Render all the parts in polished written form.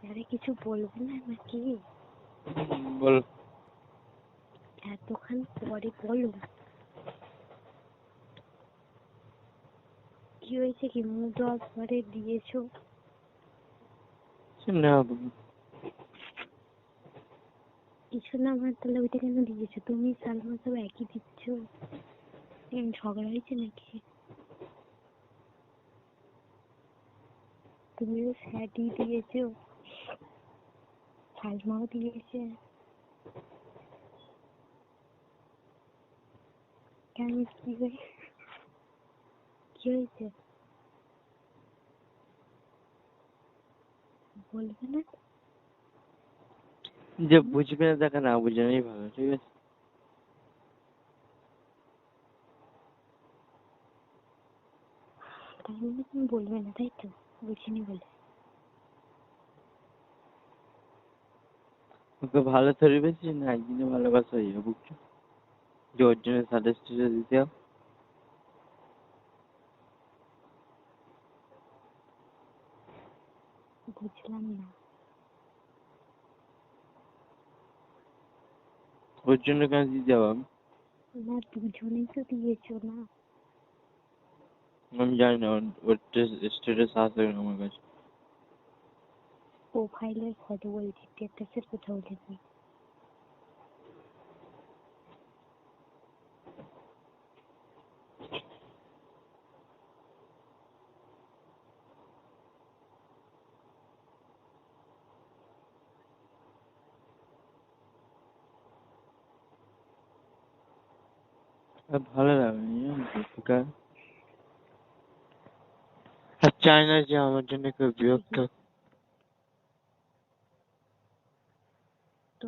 আরে কিছু বলবো না নাকি? বল। এতক্ষণ পরে বলো। কি হয়েছে? কি মুড অফ করে দিয়েছো? না কিছু না, আমার তাহলে ওইটা কেন দিয়েছো? তুমি সালমা সব একই দিচ্ছ। ঝগড়া হয়েছে নাকি? তুমিও স্যাডই দিয়েছো, সালমাও দিয়েছে। কেন, কি হয়েছে বলবে না? যে বুঝবে না তাকে না বুঝানোই ভালো, ঠিক আছে? তার মানে তুমি বলবে না, তাই তো? বুঝিনি বলে। ওকে ভালো ধরে পেয়েছি না, একদিনে ভালোবাসা হয়ে যাবে, বুঝছো? যে ওর জন্য সাজেস্ট দিতে হবে। বুঝলাম না। ওর জন্য কেন দিতে হবে আমি? না, দুজনেই তো দিয়েছো না। আমি জানি না ওর স্ট্যাটাস আছে আমার কাছে। প্রোফাইলের ফটো বলছি, স্ট্যাটাসের কথা বলিনি। ভালো লাগেনি দীপিকা। আর চাই না যে আমার জন্য কেউ বিরক্ত। তো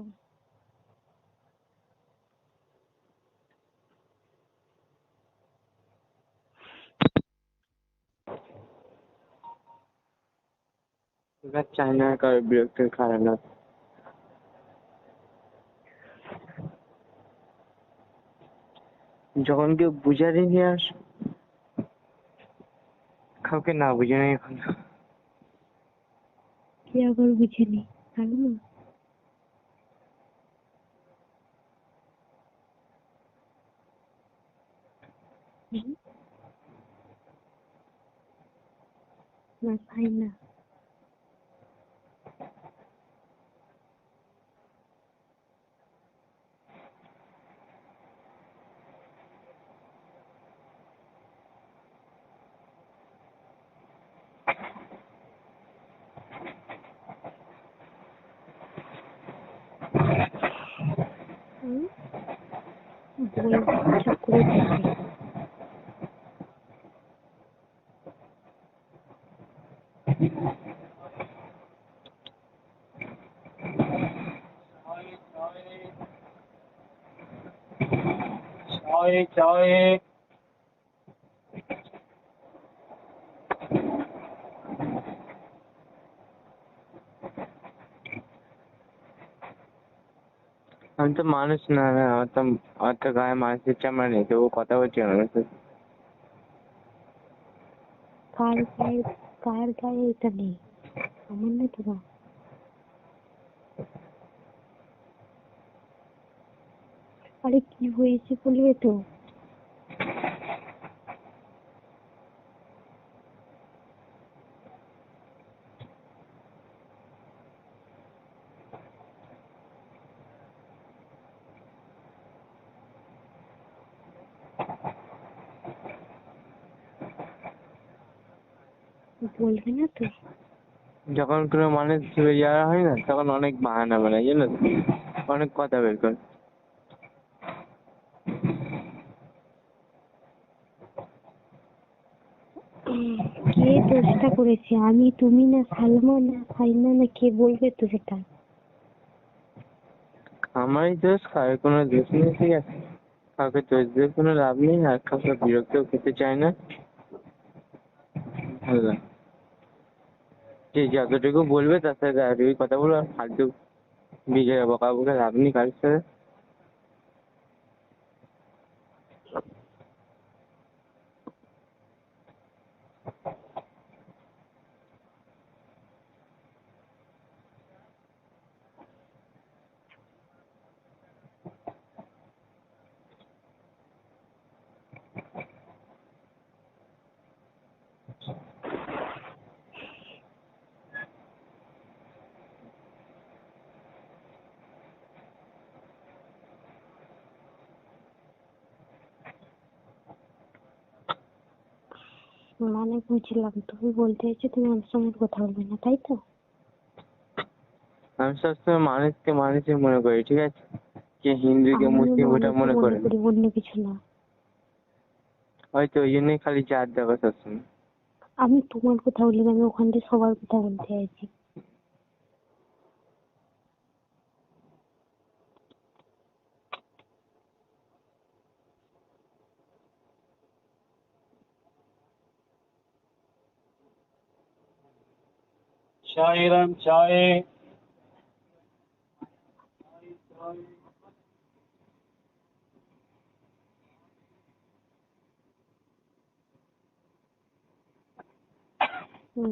চাই না কারো বিরক্তের কারণ। যখন কেউ বুঝারই নিয়ে আস, কাউকে না বুঝে নেই এখন। কে আবার বুঝেনি? সালমা? না, তাই না। বলবো চুপ করে থাকবে। আমি তো মানুষ না, আমার তো গায়ে মানুষের চামড়া নেই, তবু কথা বলছি আমার সাথে। কার গায়ে এটা নেই? আমার না তোমার? আরে কি হয়েছে বলবে তো? বলবে না তো? যখন কোনো মানুষ ঘুরে যাওয়া হয় না, তখন অনেক বাহানা বানায়, জানো তো? অনেক কথা বের করে। কে দোষটা করেছে? আমি, তুমি, না সালমা, না সাইনা, না কে বলবে তো সেটা? আমারই দোষ, কারোর কোনো দোষ নেই, ঠিক আছে? কাউকে দোষ দিয়ে কোনো লাভ নেই, আর কাউকে বিরক্তও খেতে চায় না। ভালো লাগে। যে যতটুকু বলবে তার সাথে আর ওই কথা বলো, আর ফালতু বিজয় বকা বকে লাভ নেই কারোর সাথে। মানে বুঝলাম, তুমি বলতে চাইছো তুমি আমার সঙ্গে কথা বলবে না, তাই তো? আমি সবসময় মানুষকে মানুষই মনে করি, ঠিক আছে? কে হিন্দু কে আমিও মুসলিম ওটা মানুষই মনে মনে করে না। করি, অন্য কিছু না। হয়তো ওই জন্যই খালি জাত দেখো সবসময়। আমি তোমার কথা বলি না, আমি ওখান থেকে সবার কথা বলতে চাইছি। Shairam Chai.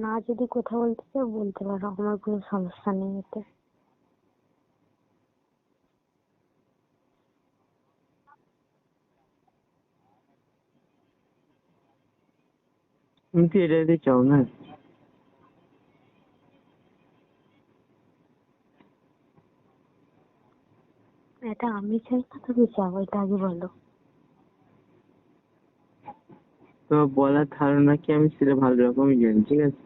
না যদি কথা বলতে চাও বলতে পারো, আমার কোনো সমস্যা নেই এতে। তুমি কি এটা দিতে চাও না? এটা আমি চাই না তুমি চাও, এটা আগে বলো। তোমার বলার ধারণা কি আমি সেটা ভালো রকমই জানি, ঠিক আছে?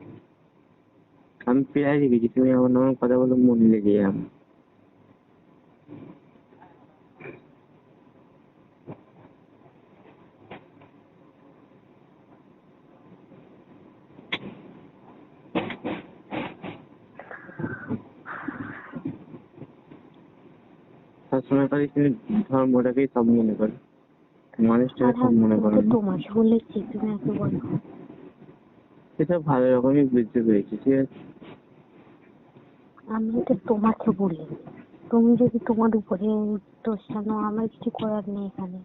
আমি প্রায় দেখেছি তুমি এমন এমন কথা বলে মনে লেগে যাবে। সবসময় খালি তুমি ধর্মটাকেই সব মনে করো, মানুষটাকে আর সব আমি মনে করো তো না। তোমাকে বলেছি, তুমি আগে বলো। সেটা ভালো রকমই বুঝতে পেরেছি, ঠিক আছে? আমি তো তোমাকে বলি, তুমি যদি তোমার উপরে দোষটা নাও, আমার কিছু করার নেই এখানে।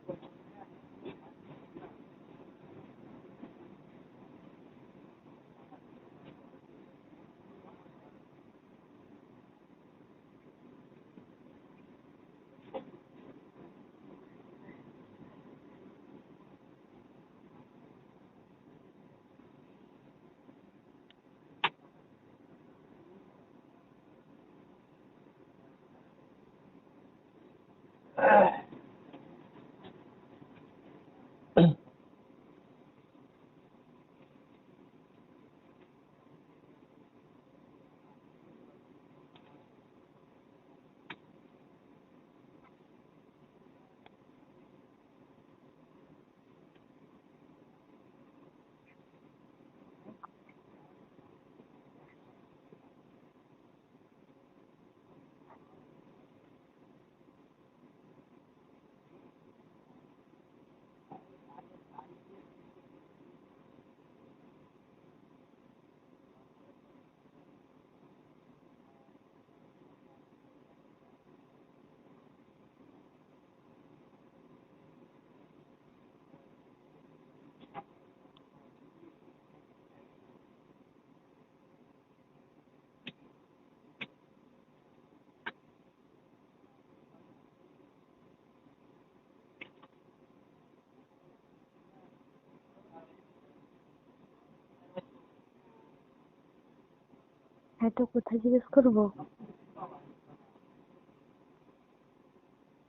এত কথা জিজ্ঞেস করবো?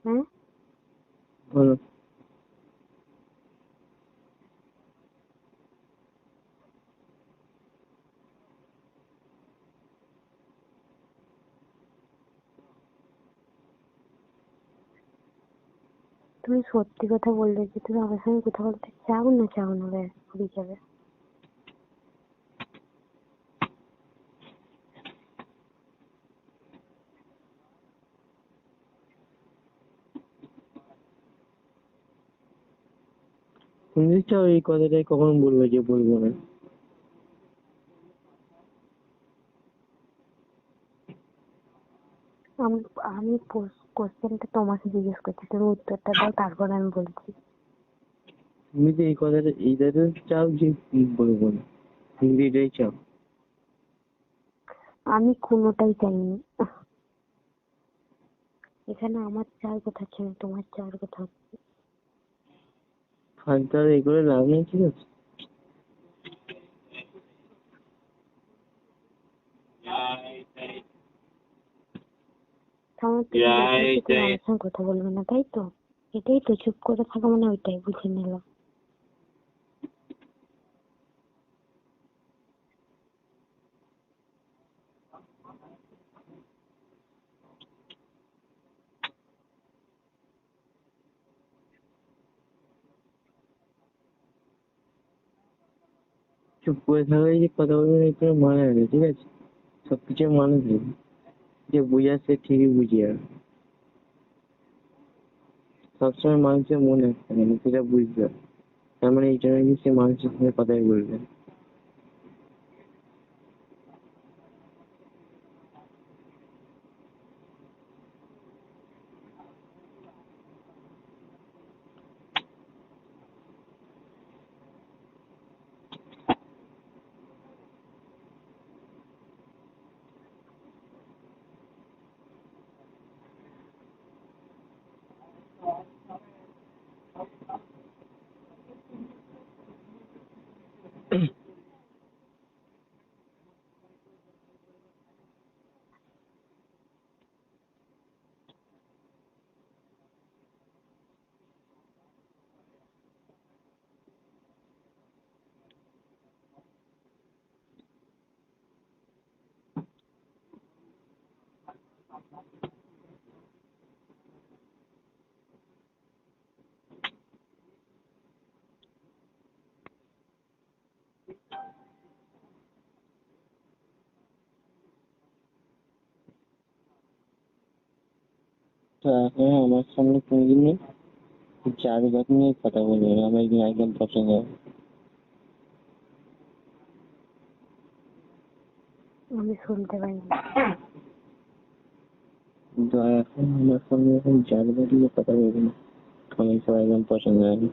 হ্যাঁ, বলো। তুমি সত্যি কথা বললে যে তুমি আমার সঙ্গে কথা বলতে চাও না, চাও না, ব্যাস হয়ে যাবে। তুমি যদি চাও এই কথাটাই কখন বলবে যে বলবো না? আমি আমি কোশ্চেনটা তোমাকে জিজ্ঞেস করছি, তুমি উত্তরটা দাও, তারপর আমি বলছি। তুমি যে এই কথাটা এইটাতে চাও যে বলবো না, তুমি কি এটাই চাও? আমি কোনোটাই চাইনি। এখানে আমার চার কথা হচ্ছে না, তোমার চার কথা হচ্ছে। ফালতু আর এগুলো লাভ নেই, ঠিক আছে? তাহলে তুমি বলছো তুমি আমার সঙ্গে কথা বলবে না, তাই তো? এটাই তো, চুপ করে থাকা মানে ওইটাই বুঝে নিলাম। চুপ করে থাকা যে কথা বলবেন এর কোনো মানে আছে, ঠিক আছে? সবকিছু মানুষ যে বুঝার সে ঠিকই বুঝিয়ে যাবে। সবসময় মানুষের মনে একটা মানে সেটা বুঝতে হবে। তার মানে এইটা নয় যে সে মানুষের সঙ্গে কথাই বলবে। তো এখন আমার সামনে কোনোদিনই চারুবাদ নিয়ে কথা বলবে না, আমার একদম পছন্দ হয়। আমি শুনতে পাইনি। কিন্তু এখন আমার সামনে এখন চারুবাদ নিয়ে কথা বলবে না, আমার সব একদম পছন্দ হয় না।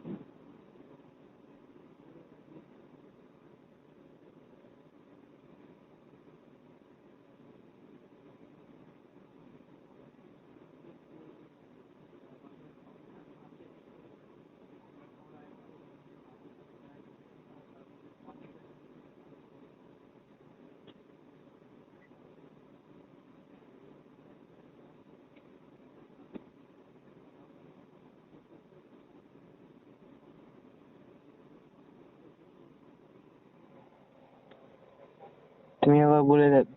তুমি আবার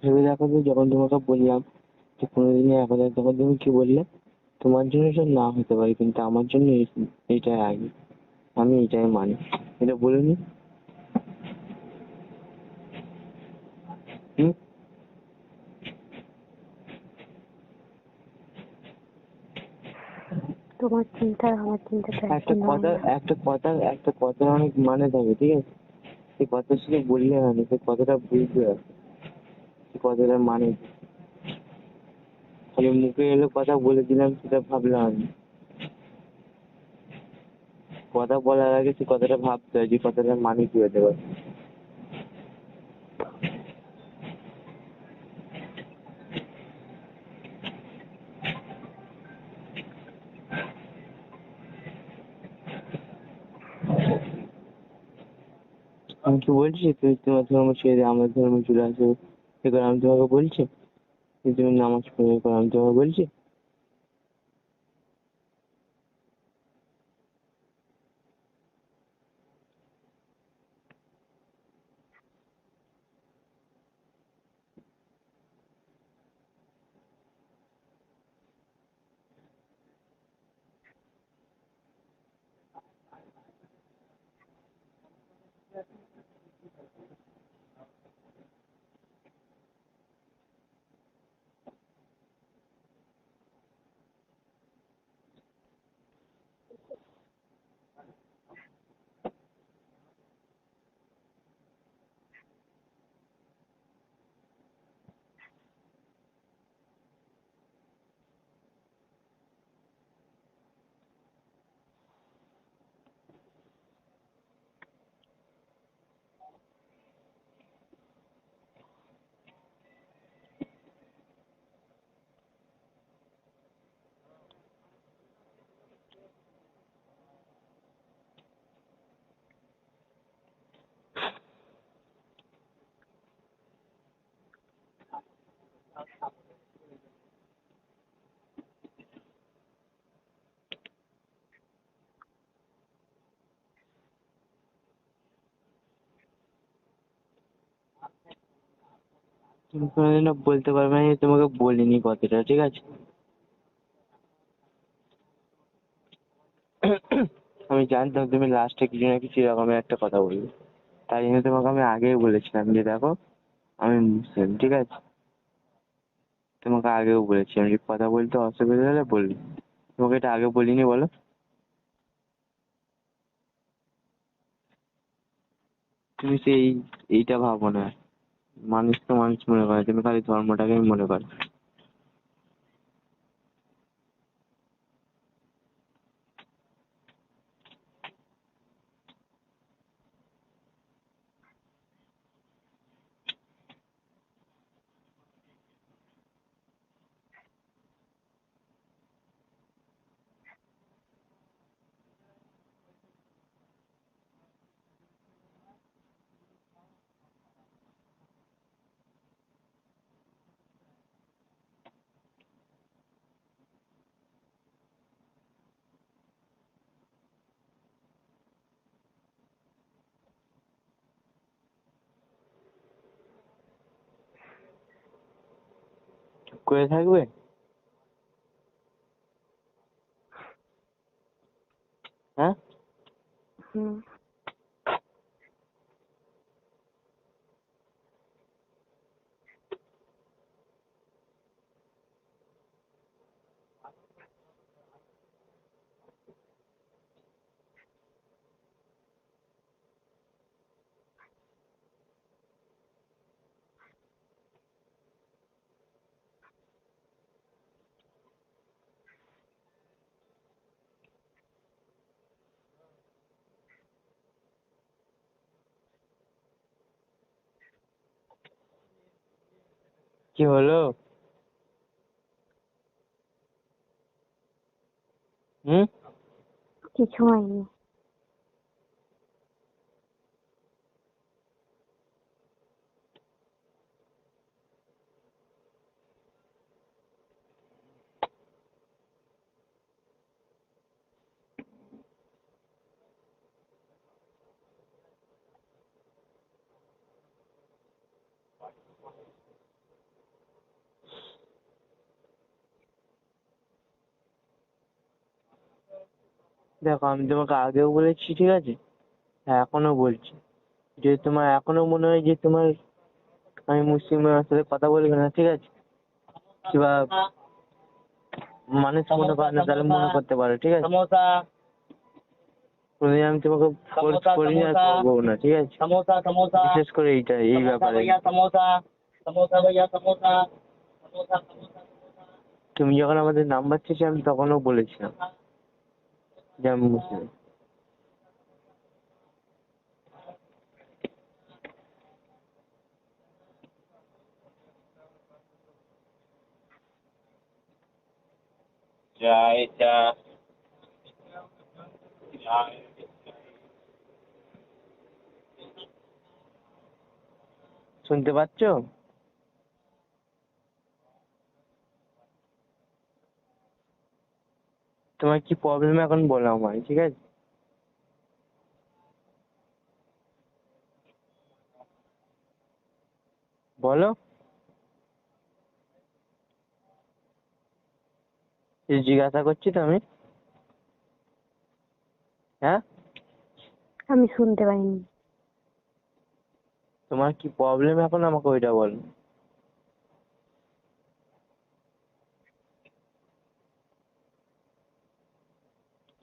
ভেবে দেখো তো, যখন তোমাকে বললাম যে কোনোদিনই একদা, তখন তুমি কি বললে? তোমার জন্য সব না হতে পারে কিন্তু আমার জন্য এইটাই আগে, আমি এটাই মানি। এটা বলিনি? হুম? তোমার চিন্তা আর আমার চিন্তা তো একটা একই নয় কথা না। একটা কথার অনেক মানে থাকে, ঠিক আছে? সেই কথা শুধু বললে হয় না, সেই কথাটা বুঝতে হবে, সেই কথাটার মানে কি। খালি মুখে এলো কথা বলে দিলাম সেটা ভাবলে হয় না। কথা বলার আগে সে কথাটা ভাবতে হয় যে কথাটার মানে কি হতে পারে। আমি কি বলছি তুমি তোমার ধর্ম ছেড়ে দিয়ে আমার ধর্মে চলে আসো? এবার আমি তোমাকে বলছি যে তুমি নামাজ পড়ো, এবার আমি তোমাকে বলছি? তুমি কোনোদিনও বলতে পারবে না যে তোমাকে বলিনি কথাটা, ঠিক আছে? আমি জানতাম তুমি লাস্টে কিছু না কিছু এরকমের একটা কথা বলবে। তাই জন্য তোমাকে আমি আগেই বলেছিলাম যে দেখো আমি মুসলিম, ঠিক আছে? তোমাকে আগেও বলেছি আমি যে কথা বলতে অসুবিধা হলে বললি। তোমাকে এটা আগে বলিনি বলো? তুমি সেই এইটা ভাবো না, মানুষ তো মানুষ মনে করে, তুমি খালি ধর্মটাকেই মনে করো। চুপ করে থাকবে? হ্যাঁ, হুম। কি হলো? হুম? কিছু হয়নি। দেখো আমি তোমাকে আগেও বলেছি, ঠিক আছে? হ্যাঁ, এখনো বলছি, যে তোমার এখনো মনে হয় যে তোমার আমি মুসলিমের সাথে কথা বলবে না, ঠিক আছে? কিংবা মানুষ মনে করে না, তাহলে মনে করতে পারো, ঠিক আছে? समोसा কোনোদিন আমি তোমাকে ফোর্স করিনি আর করবো না, ঠিক আছে? समोसा समोसा বিশেষ করে এই ব্যাপারে। भैया समोसा समोसा भैया समोसा समोसा समोसा তুমি যখন আমাদের নাম্বার চেয়েছি আমি তখনও বলেছিলাম যে আমি মুসলিম। चाय चाय चाय শুনতে পাচ্ছো? তোমার কি প্রবলেম এখন বলো আমায়, ঠিক আছে? বলো। এই জিজ্ঞাসা করছি তো আমি। হ্যাঁ, আমি শুনতে পাইনি। তোমার কি প্রবলেম এখন আমাকে ওইটা বলো।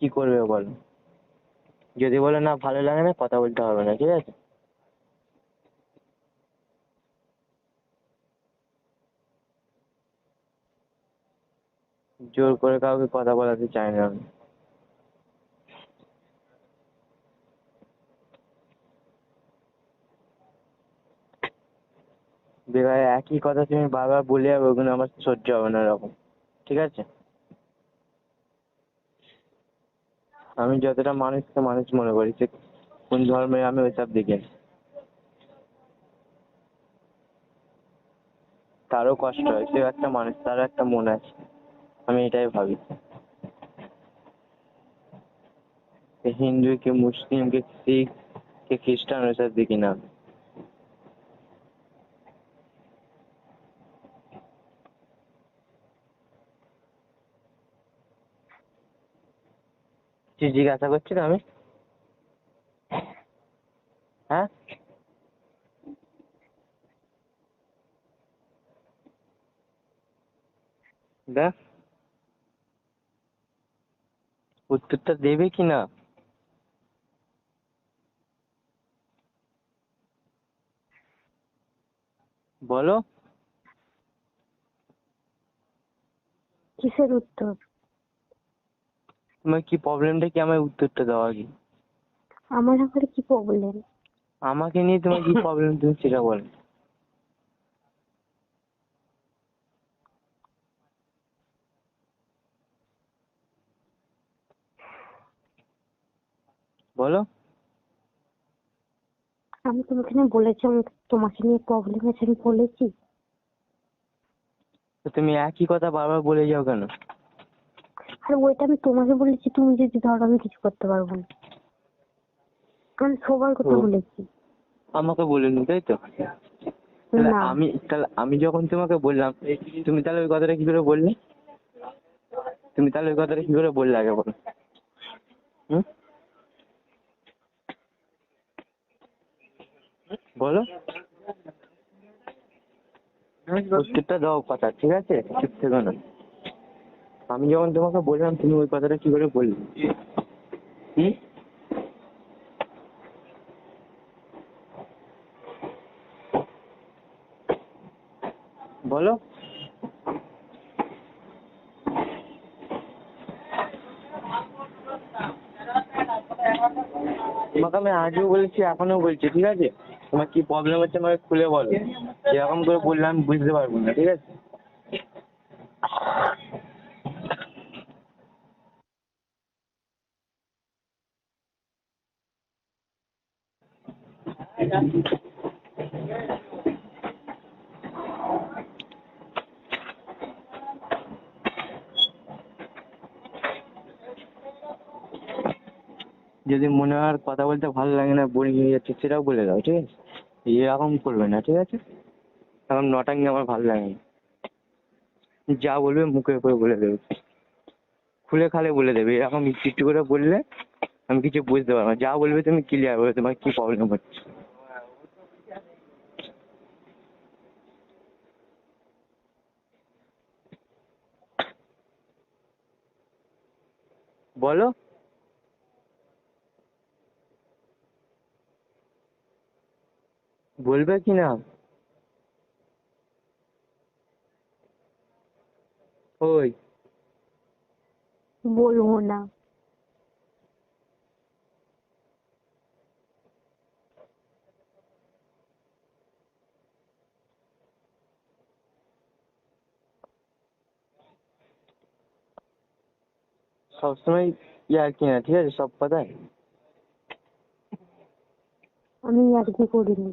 কি করবে বলো? যদি বলো না ভালো লাগে না, কথা বলতে হবে না, ঠিক আছে? জোর করে কাউকে কথা বলাতে চাই না আমি। বেকার একই কথা তুমি বারবার বলে যাবে, ওগুলো আমার সহ্য হবে না এরকম, ঠিক আছে? আমি যতটা মানুষকে মানুষ মনে করি, সে কোন ধর্মের আমি ওইসব দেখি না। তারও কষ্ট হয়, সেও একটা মানুষ, তারও একটা মন আছে, আমি এটাই ভাবি। কে হিন্দু, কে মুসলিম, কে শিখ, কে খ্রিস্টান, ওইসব দেখি না। কি জিজ্ঞাসা করছি তো আমি? হ্যাঁ, দেখ উত্তরটা দেবে কি না? বলো। কিসের উত্তর? তোমার কি প্রবলেমটা কি, আমায় উত্তরটা দাও আগে। আমার আবার কি প্রবলেম? আমাকে নিয়ে তোমার কি প্রবলেম তুমি সেটা বলো। বলো। আমি তোমাকে না বলেছি আমি তোমাকে নিয়ে প্রবলেম আছে, আমি বলেছি? তো তুমি একই কথা বারবার বলে যাও কেন? আর ওইটা আমি তোমাকে বলেছি, তুমি যদি ধরো আমি কিছু করতে পারবো না। আমি সবার কথা ও, বলেছি। আমাকে বলিনি তাই তো? না, তাহলে আমি যখন তোমাকে বললাম, তুমি তাহলে ওই কথাটা কি করে বললে? তুমি তাহলে ওই কথাটা কি করে বললে আগে বলো। হুম, বলো। উত্তরটা দাও কথা, ঠিক আছে? চুপ থেকো না। আমি যখন তোমাকে বললাম তুমি ওই কথাটা কি করে বললে? হুম, বলো। তোমাকে আমি আগেও বলেছি এখনো বলছি, ঠিক আছে? তোমার কি প্রবলেম হচ্ছে আমাকে খুলে বলো। এরকম করে বললে আমি বুঝতে পারবো না, ঠিক আছে? যদি মনে হয় আর কথা বলতে ভালো লাগে না, বোরিং হয়ে যাচ্ছে, সেটাও বলে দাও, ঠিক আছে? এরকম করবে না, ঠিক আছে? এখন নটাঙ্গি আমার ভালো লাগে না। যা বলবে মুখের উপরে বলে দেবে, খুলে খালে বলে দেবে। এরকম একটু একটু করে বললে আমি কিছু বুঝতে পারবো না। যা বলবে তুমি ক্লিয়ার বলে, তোমার কি প্রবলেম হচ্ছে বলো। বলবে কি না? ওই, বলবো না। সবসময় ইয়ার কি না, ঠিক আছে? সব কথায় আমি আর কি করিনি।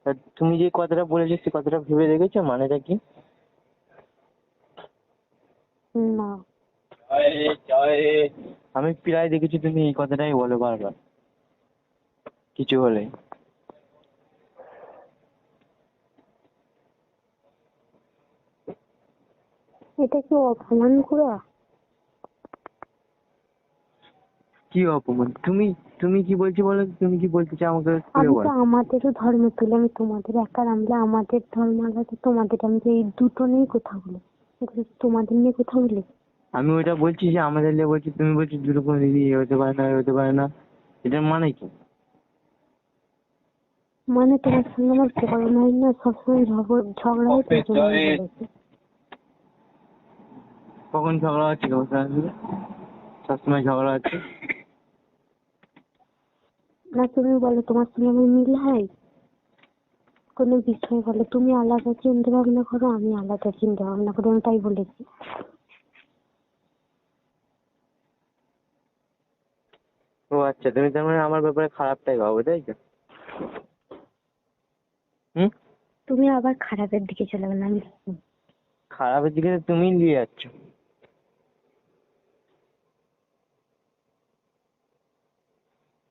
তা তুমি যে কথাটা বলেছো সে কথাটা ভেবে দেখেছো মানেটা কি? না, আমি প্রায় দেখেছি তুমি এই কথাটাই বলো বারবার কিছু হলে। এটা কি অপমান করা? কি অপমান? তুমি তুমি কি বলছো বলো, তুমি কি বলতে চাও আমাকে খুলে আমি তো বলো। আমাদেরও ধর্ম তুলে, আমি তোমাদের একা নামলে আমাদের ধর্ম আলাদা, তোমাদের আমি তো এই দুটো নিয়ে কথা বলি, তোমাদের নিয়ে কথা বলি। আমি ওইটা বলছি যে আমাদের লিয়ে বলছি, তুমি বলছো দুটো কোনো দিদি এ হতে পারে না এ হতে পারে না, এটার মানে কি? মানে তোমার সঙ্গে আমার প্রবলেম হয় না, সবসময় ঝগড়া হতো, এই জন্য আমি বলেছি। কখন ঝগড়া হচ্ছে তোমার সঙ্গে? সবসময় ঝগড়া হচ্ছে। না তুমি বলো তোমার সঙ্গে আমার মিল হয় কোনো বিষয়? বলো, তুমি আলাদা চিন্তা ভাবনা করো, আমি আলাদা চিন্তা ভাবনা করি, আমি তাই বলেছি। ও আচ্ছা, তুমি তার মানে আমার ব্যাপারে খারাপটাই ভাবো, তাই তো? হুম, তুমি আবার খারাপের দিকে চলে গেলে আমি দেখবো। খারাপের দিকে তো তুমিই নিয়ে যাচ্ছ।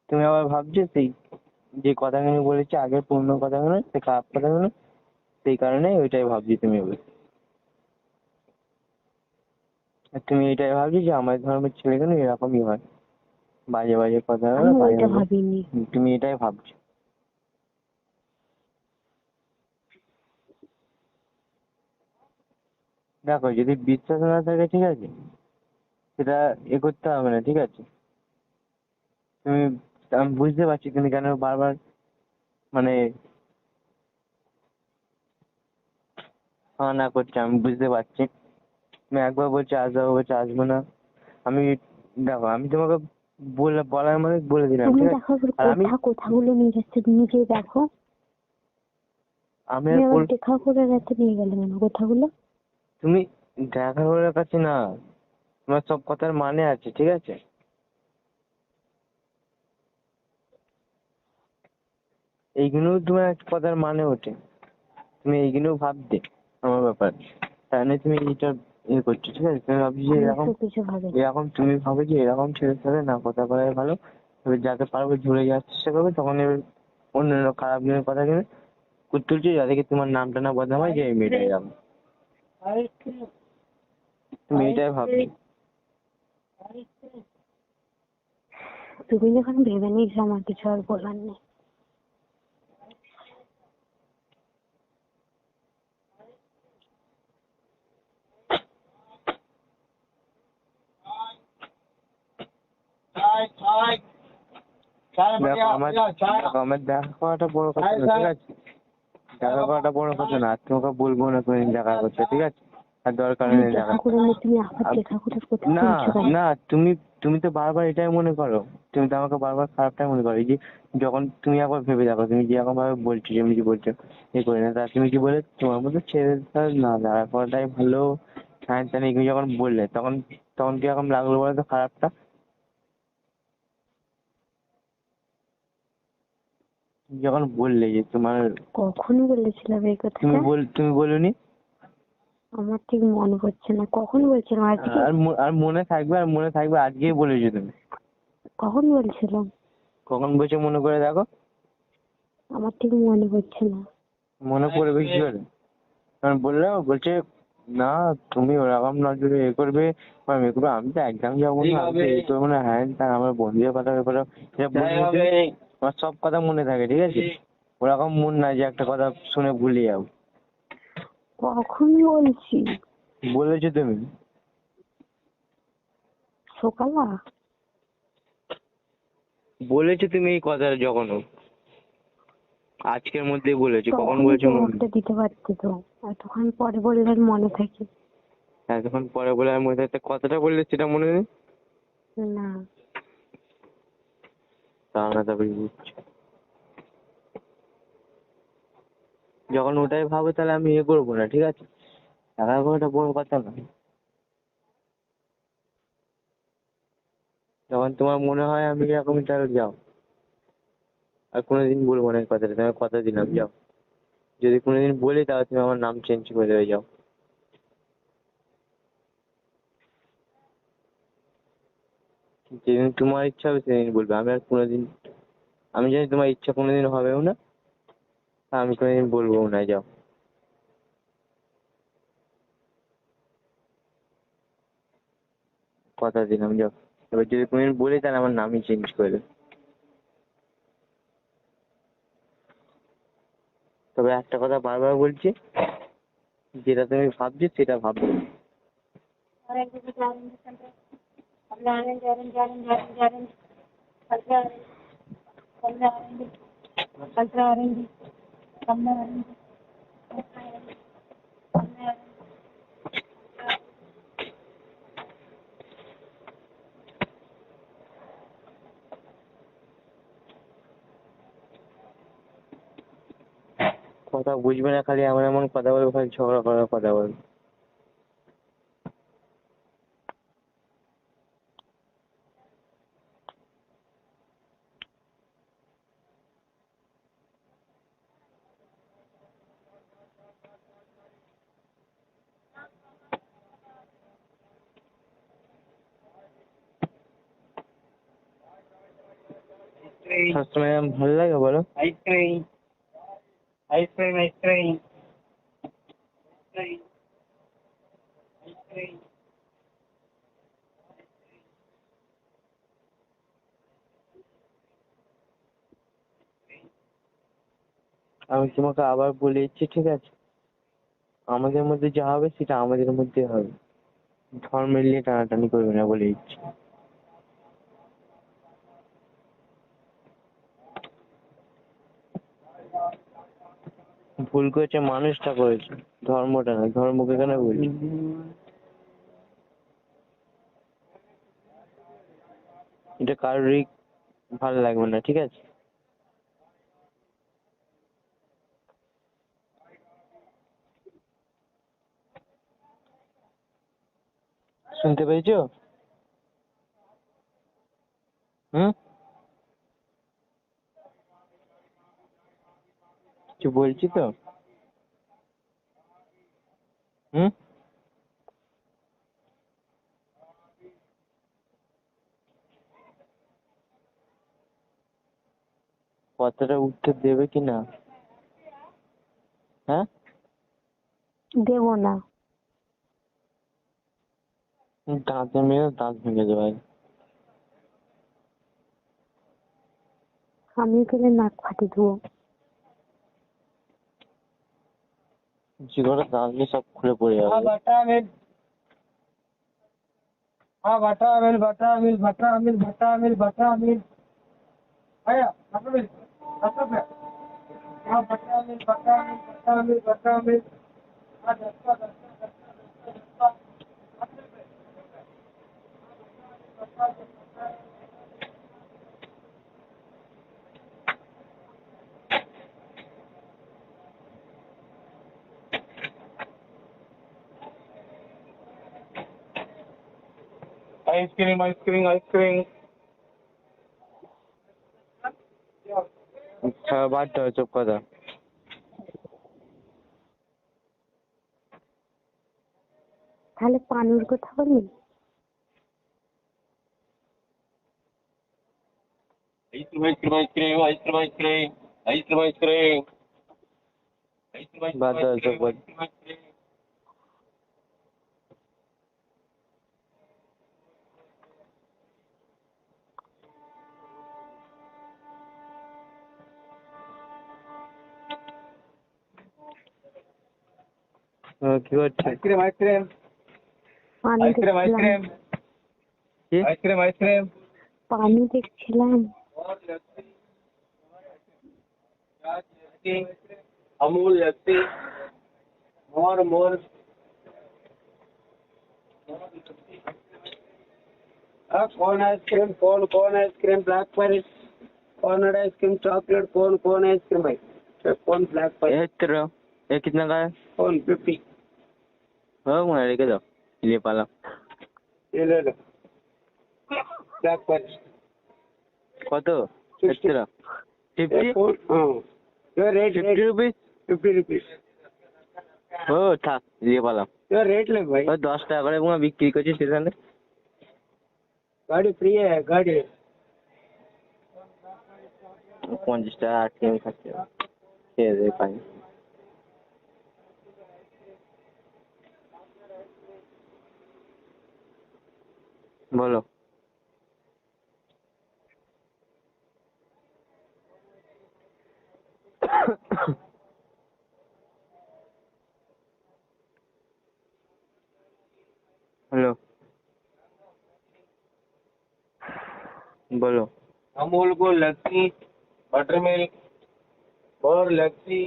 তুমি আবার ভাবছো সেই যে কথাগুলো বলেছি আগের পুরনো কথাগুলো, সেই খারাপ কথাগুলো, সেই কারণে ওইটাই ভাবছি তুমি এবার। আর তুমি এটাই ভাবছো যে আমার ধর্মের ছেলেগুলো এরকমই হয়, বাজে বাজে কথা বলে, আমি বাজে ওইটা বাজে। ভাবিনি। তুমি এটাই ভাবছো। দেখো যদি বিশ্বাস না থাকে ঠিক আছে, সেটা করতে হবে না, ঠিক আছে? তুমি, আমি বুঝতে পারছি তুমি কেন বারবার মানে না করছো, আমি বুঝতে পারছি। তুমি একবার বলছো আসবো, বলছো আসবো না। আমি, দেখো আমি তোমাকে বলার মানে বলে দিলাম, তুমি ঠিক আছে? দেখো এবার আর আমি কোথাগুলো নিয়ে যাচ্ছে, নিজে দেখো। আমি তুমি আর আবার দেখা করে রাতে নিয়ে গেলে কেন কোথাগুলো? তুমি দেখা করার কাছে না, তোমার সব কথার মানে আছে, ঠিক আছে? এইগুলো তোমার একটা কথার মানে ওঠে, তুমি এইগুলো ভাবতে আমার ব্যাপার, তাই না? তুমি এটা করছো, ঠিক আছে? তুমি ভাবছি যে আমি এরকম তো কিছু ভাবি না। এরকম তুমি ভাবে যে এরকম ছেলের সাথে না কথা বলাই ভালো। এবার যাতে পারবে ঝুলে যাওয়ার চেষ্টা করবে, তখন এবার অন্যান্য খারাপ জিনিস কথা কিনে তুলছে, যাতে কি তোমার নামটা না বদনাম হয় যে এই মেয়েটা এরকম। তুমি এটাই ভাবছো। তুমি যখন ভেবে নিয়েছো আমার কিছু আর বলার নেই। দেখো আমার দেখা করাটা বড় কথা না, ঠিক আছে? দেখা করাটা বড় কথা না, আর তোমাকে বলবো না কোনোদিন দেখা করতে, ঠিক আছে? আর দরকার আমি নেই দেখা। দেখা করে নিয়ে তুমি আবার দেখা করার কথা না বলছো কেন? না, তুমি তুমি তো বারবার এটাই মনে করো, তুমি তো আমাকে বারবার খারাপটাই মনে করো। এই যে যখন তুমি একবার ভেবে দেখো, তুমি যেরকম ভাবে বলছো, যেমনি যে বলছো করি না, তা তুমি কি বলে তোমার মতো ছেলেটা না দেখা করাটাই ভালো, হ্যাঁ তাহলে এগুলো যখন বললে, তখন তখন কিরকম লাগলো বলো তো খারাপটা? তুমি যখন বললে যে তোমার, কখন বলেছিলাম এই তুমি কথাটা? তুমি বলোনি। আমার ঠিক মনে পড়ছে না কখন বলছিলাম, আজকে? আর মনে থাকবে, আর মনে থাকবে আজকেই বলেছো তুমি। কখন বলছিলাম? কখন বলছো মনে করে দেখো। আমার ঠিক মনে পড়ছে না। মনে পড়বে কি করে? আমি বললাম, বলছে না তুমি ওরকম নজরে করবে বা ইয়ে করবে, আমি তো একদম যাবো না, আমি তো এই করবো না, হ্যাঁ তা আমার বন্ধুদের কথা ব্যাপারে এটা বললে আমার সব কথা মনে থাকে, ঠিক আছে? ওরকম মন না যে একটা কথা শুনে ভুলে যাবো। কখন বলছি? বলেছো তুমি। সকালা? বলেছো তুমি এই কথাটা যখনও, আজকের মধ্যেই বলেছো, কখন তখনই বলেছো মনে নেই। জবাবটা দিতে পারছি তো, এতক্ষণ পরে বললে আর মনে থাকে? এতক্ষণ পরে বলে আর মনে থাকতে, কথাটা বললে সেটা মনে নেই? না। তা না, তারপরে বুঝছি। যখন ওটাই ভাবো তাহলে আমি করবো না, ঠিক আছে? টাকা করাটা বড় কথা না। যখন তোমার মনে হয় আমি এরকমই, তাহলে যাও। আর কোনোদিন বলবো না এই কথাটা, তোমায় কথা দিলাম, যাও। যদি কোনোদিন বলি তাহলে তুমি আমার নাম চেঞ্জ করে দেবে, যাও। যেদিন তোমার ইচ্ছা হবে সেদিন বলবে, আমি আর কোনোদিন, আমি জানি তোমার ইচ্ছা কোনোদিন হবেও না, আর আমি কোনোদিন বলবো না, যাও। কথা দিলাম, যাও। এবার যদি কোনোদিন বলি তাহলে আমার নামই চেঞ্জ করে দেবে। তবে একটা কথা বারবার বলছি, যেটা তুমি ভাবছো সেটা ভাববে। কথা বুঝবে না, খালি এমন এমন কথা বলবে, খালি ঝগড়া করার কথা বলবে। সবসময় এরকম ভালো লাগে বলো? Ice cream ice cream ice cream ice cream. আমি তোমাকে আবার বলে দিচ্ছি, ঠিক আছে? আমাদের মধ্যে যা হবে সেটা আমাদের মধ্যে হবে, ধর্মের নিয়ে টানাটানি করবে না বলে দিচ্ছি। ভুল করেছে মানুষটা করেছে, ধর্মটা না, ধর্মকে কেন বলছি? এটা কারোরই ভালো লাগবে না, ঠিক আছে? শুনতে পেয়েছো? হুম, কিছু বলছি তো? হুম, কথাটা উত্তর দেবে কি না? হ্যাঁ, দেবো না। দাঁতে মেরে দাঁত ভেঙে দেবে। আমি গেলে নাক ফাটিয়ে দেবো। জিগরে দাঁত নিয়ে সব খুলে পড়ে हाँ যাবে। बटा मिल हाँ बटा मिल बटा मिल बटा मिल बटा मिल बटा मिल आया बटा मिल बटा मिल हाँ बटा मिल बटा मिल बटा मिल बटा मिल हाँ दस्ता दस्ता दस्ता दस्ता आइसक्रीम आइसक्रीम आइसक्रीम বাদ দাও চুপ কথা। তাহলে পানুর কথা বলি। Ice cream ice cream ice cream ice cream ice cream ice cream ice cream বাদ দাও চুপ কথা। কি করছো? आइसक्रीम आइसक्रीम পানি आइसक्रीम দেখছিলাম। आइसक्रीम কি? आइसक्रीम आइसक्रीम পানি দেখছিলাম। अमूल लस्सी मोर मोर कौन आइसक्रीम कौन आइसक्रीम ब्लैक फॉरेस्ट कौन आइसक्रीम चॉकलेट कौन आइसक्रीम भाई कौन ब्लैक फॉरेस्ट तेरा ये कितना का है? कौन 50 हो मैं लेके जाओ, ये पाला। ये ले लो ब्लैक फॉरेस्ट কত? 60 তেরা 50? हाँ your rate 50 रुपीस? 50 rupees ও থাক, দিয়ে পালাম। your rate ले भाई ও 10 টাকা করে বুয়া বিক্রি করছি সেখানে। गाड़ी फ्री है गाड़ी 50 টাকা আটকে আমি খাচ্ছি, খেয়ে দে পাই। বলো। হ্যালো, বলো। अमूल को लस्सी बटर मिल्क और लस्सी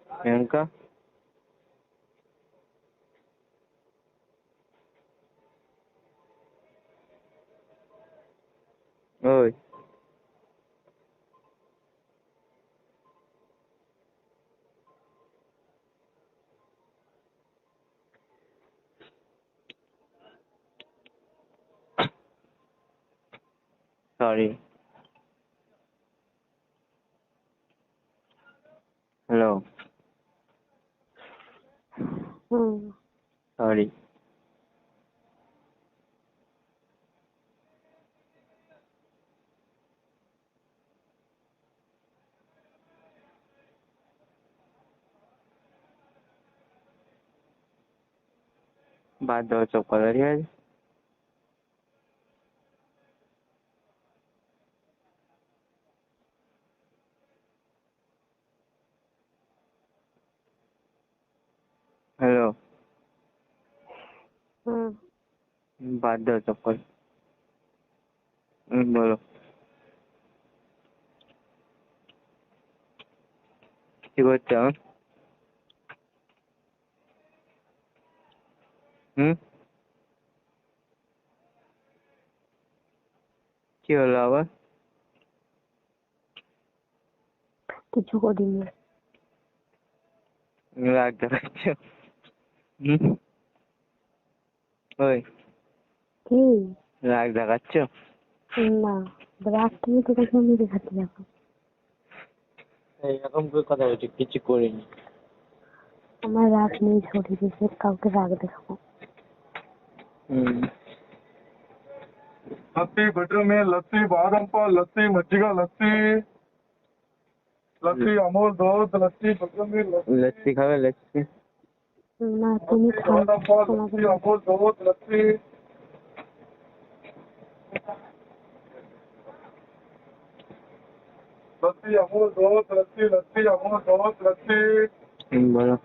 প্রিয়াঙ্কা, ওই সরি। Hello, sorry. বাদ দাও সব কথা, ঠিক আছে? হ্যালো, হুম। বাদ দাও চক্কর। বলো, কি করছো? হুম, কি হলো আবার? কিছু করিনি। রাগ দেখাচ্ছ? হুম, ওই কি? রাগ দেখাচ্ছ? না, রাত তুমি তোকে কেমনি দেখাতে যাবো? এরকম করে কথা বলছি, কিছু করিনি। আমার রাগ নেই শরীরে, সে কাউকে রাগ দেখাবো। হুম, लस्सी बटर में लस्सी बादाम पाल लस्सी मज्जिगा लस्सी लस्सी अमूल दूध लस्सी बटर में লস্যি খাবে? লস্যি? না, তুমি খাও। बादाम पाल তোমাকে लस्सी अमूल दूध लस्सी लस्सी अमूल दूध लस्सी लस्सी अमूल दूध लस्सी বলো।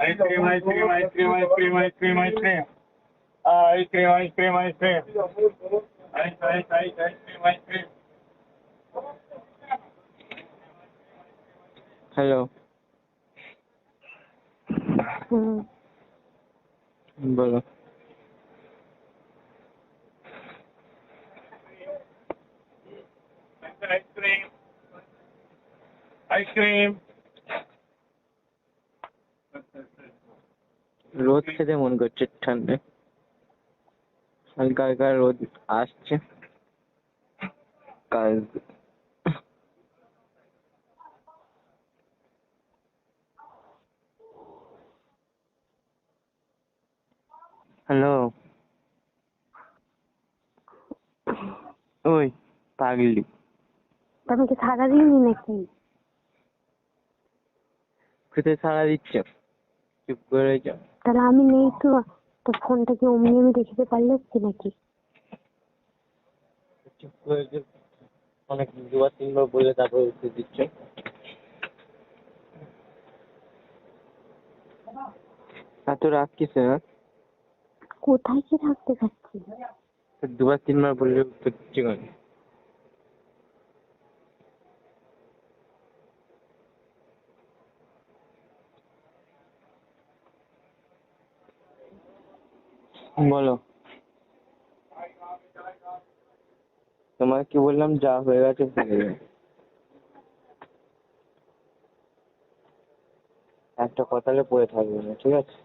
Ice cream ice cream ice cream ice cream ice cream ice cream ice cream ice cream ice cream ice ice ice ice cream ice cream hello, হুম। বলো। आइसक्रीम आइसक्रीम রোদ খেতে মন করছে ঠান্ডায়। হালকা হালকা রোদ আসছে। কাল হ্যালো, ওই পাগলি, তুমি কি সারাদিনই নাকি? কোথায় সাড়া দিচ্ছ? চুপ করে রয়েছ। তাহলে আমি নেই তো, তো ফোনটা কি অমনি আমি দেখতে পারলে কি নাকি? চুপ করে রয়েছ। অনেক দুবার তিনবার বলে তারপর উত্তর দিচ্ছ। এত রাগ কিসে? হ্যাঁ, কোথায় কি থাকতে খাচ্ছি? দুবার তিনবার বললে উত্তর দিচ্ছ কেন? বলো, তোমার কি বললাম? যা হয়ে গেছে হয়ে গেছে। একটা কথালে পড়ে থাকবে না, ঠিক আছে?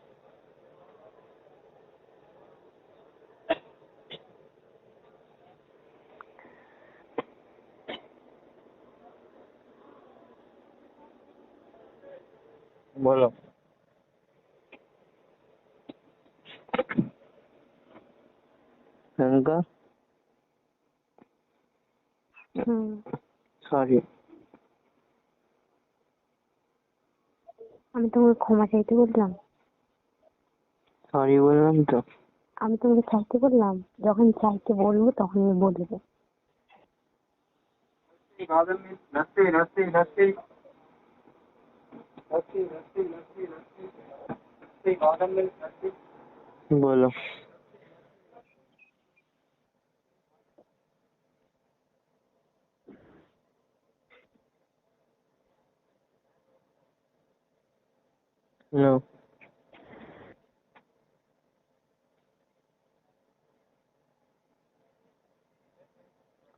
বলো। প্রিয়াঙ্কা, হুম। সরি। আমি তোমাকে ক্ষমা চাইতে বললাম? সরি বললাম তো। আমি তোমাকে চাইতে বললাম? যখন চাইতে বলবো তখন আমি বলবো। लस्सी लस्सी लस्सी लस्सी लस्सी लस्सी लस्सी लस्सी बादाम मिल्क लस्सी বলো। হ্যালো,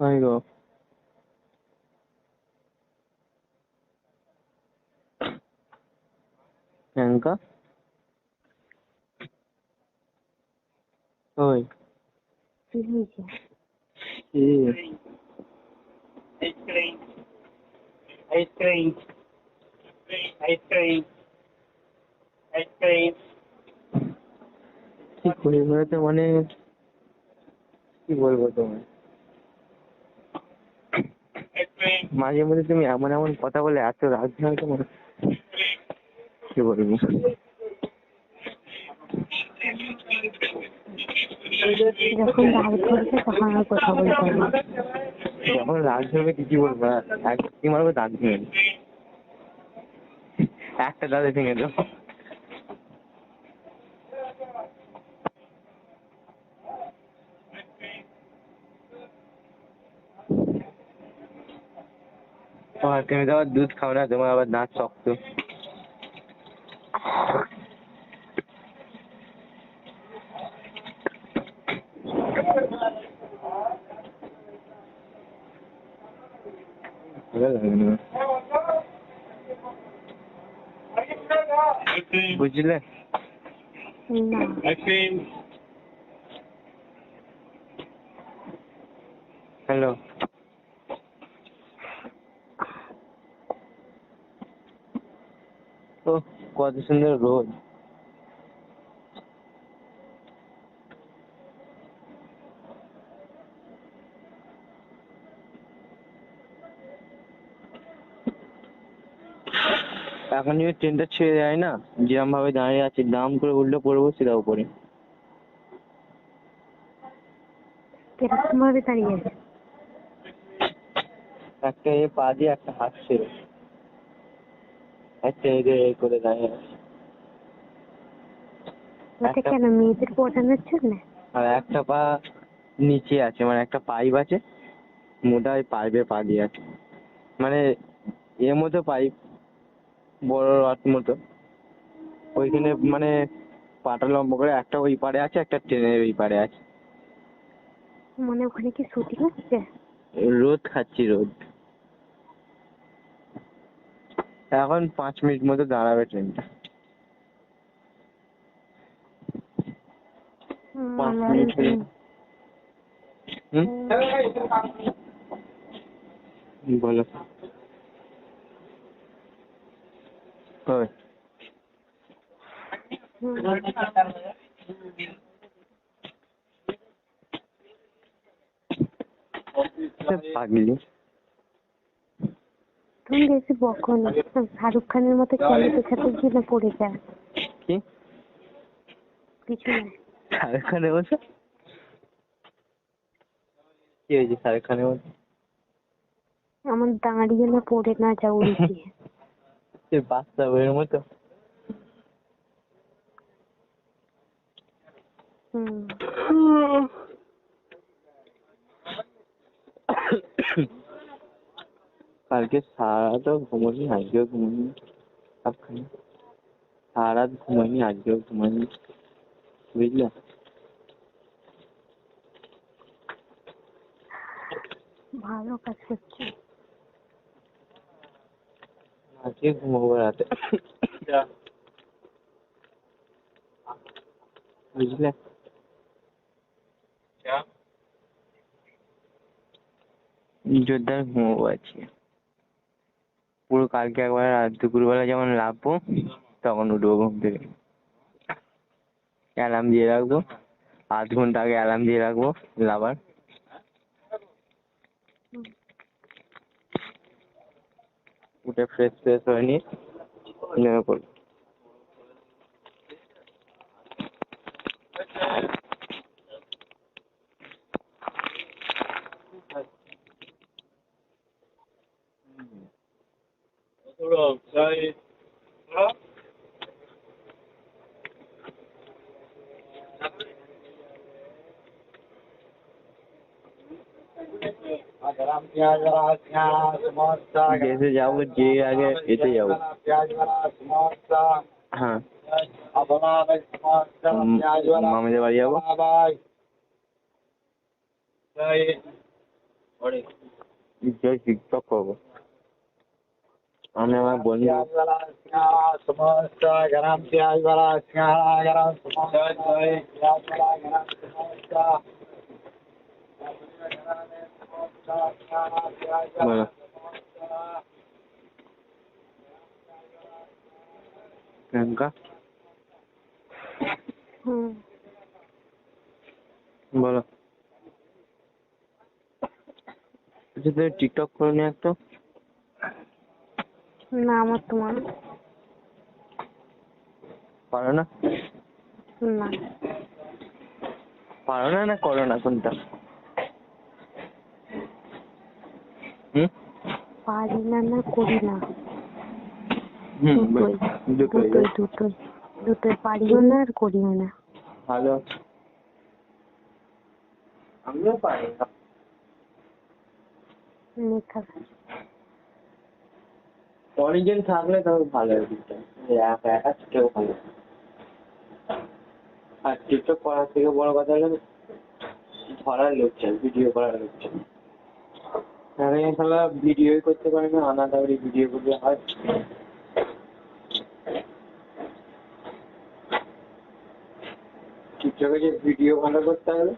কই গো? প্রিয়াঙ্কা, ওই কি হয়েছে? কি? आइसक्रीम आइसक्रीम आइसक्रीम आइसक्रीम কি করে বলতে মানে কি বলবো তোমায়? आइसक्रीम মাঝে মধ্যে তুমি এমন এমন কথা বলে এত রাগ হয় তোমার, কি বলবো? যখন রাগ ধরবে তখন আর কথা বলতে হবে না। যখন রাগ ধরবে কিছু বলবো না, কি মারবো দাঁত ভেঙে দেবো। একটা দাঁতে ভেঙে দেবো। তুমি তো আবার দুধ খাও না, তোমার আবার দাঁত শক্ত। ভালো লাগে না। বুঝলে? না হ্যালো, ও কত সুন্দর রোদ। এখন যদি ট্রেনটা ছেড়ে যায় না, যেরকম ভাবে দাঁড়িয়ে আছে, দাম করে উল্টে পড়বো সেটা উপরে। কিরকম ভাবে দাঁড়িয়ে আছে? একটা এ পা দিয়ে একটা হাত ছেড়ে, একটা এ করে দাঁড়িয়ে আছে। ওটা কেন, মেয়েদের পটানোর জন্য? আর একটা পা নিচে আছে, মানে একটা পাইপ আছে, মোটা ওই পাইপে পা দিয়ে আছে, মানে এর মতো পাইপ, বড় রথ মতো, ওইখানে মানে পাটা লম্বা করে একটা ওই পারে আছে, একটা ট্রেনের ওই পারে আছে। মানে ওখানে কি শুটিং হচ্ছে? রোদ খাচ্ছি, রোদ। এখন 5 মিনিট মতো দাঁড়াবে ট্রেনটা। 5 মিনিট হলে। বলো। কবে? পাগলি, তুমি বেশি বকো না। শাহরুখ খানের মতো কেন পেছাতে গিয়ে পড়ে যায়? কি কিছু না। শাহরুখ খানের মতো? কি হয়েছে শাহরুখ খানের মতো? আমার দাঁড়িয়ে না পড়ে না যা উল্টে। সে বাচ্চা বইয়ের মতো। কালকে সারা তো ঘুমোনি, আজকেও ঘুমোনি, সারা রাত ঘুমাইনি, আজকেও ঘুমাইনি, বুঝলে? ভালো কাজ করছো। আজকে ঘুমাবো রাতে, বুঝলে? জোরদার ঘুমাবো আজকে পুরো। কালকে একবার রাত দুপুরবেলা যেমন লাফবো, তখন উঠবো ঘুম থেকে। অ্যালার্ম দিয়ে রাখবো, 8 ঘন্টা আগে অ্যালার্ম দিয়ে রাখবো লাফার। উঠে ফ্রেশ হয়ে নিয়ে নেমে পড়বো। যেতে যাবো, যে আগে এতে যাবো। হ্যাঁ, মামাদের বাড়ি যাবো। টিকটক করবো আমি, আমার বন্ধু। বলো। প্রিয়াঙ্কা, বলো। আচ্ছা, তুমি টিকটক করো নি একটা? না, আমার তোমার পারো না? না। পারো না, না করো না, কোনটা? পারি না, না করি না, হুম, দুটোই দুটোই। দুটোই দুটোই দুটোই, পারিও না আর করিও না। ভালো। আমিও পারি না। লেখা আছে। অনেকজন থাকলে তবে ভালো হয় দিকটা, একা একা কেউ ভালো না। আর টিকটক করার থেকে বড় কথা হলো ধরার লোক চাই, ভিডিও করার লোক চাই। আমি শালা ভিডিওই করতে পারি না, আনাদাবড়ি ভিডিও করলে হয়? টিকটকে যে ভিডিও ভালো করতে হবে,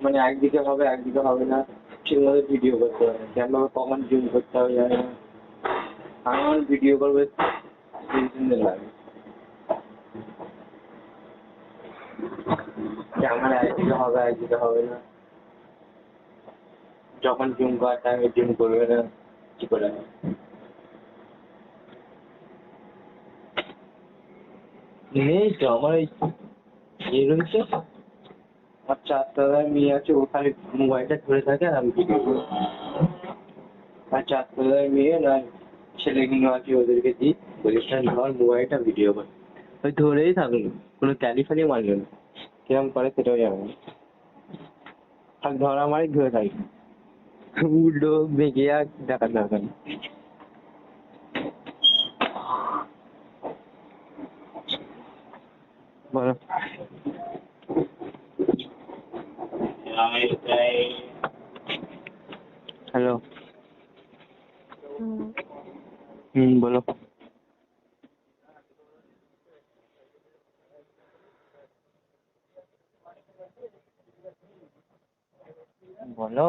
মানে একদিকে হবে একদিকে হবে না, ঠিক মতো ভিডিও করতে হবে, কেমন কখন জুম করতে হবে জানি না। আমি যখন ভিডিও করবো 3 দিন লাগে, ক্যামেরা একদিকে হবে একদিকে হবে না, যখন জুম করার টাইমে জুম করবে না, কি করে হবে? এই তো আমার এই রয়েছে, আমার 4 তলায় মেয়ে আছে, ও খালি মোবাইলটা ধরে থাকে আর আমি ভিডিও করি। আর 4 তলায় মেয়ে না ছেলেগুলো আছে, ওদেরকে দিই, বলি ধর মোবাইলটা ভিডিও কর। ওই ধরেই থাকলো, কোনো ক্যালি ফ্যালি মারলো না, কিরম করে সেটাও জানো না। আর ধরা মারি ধরে থাকি, উল্টো বেঁকে আর দেখার দরকার নেই। বলো। হ্যালো। বলো। বলো।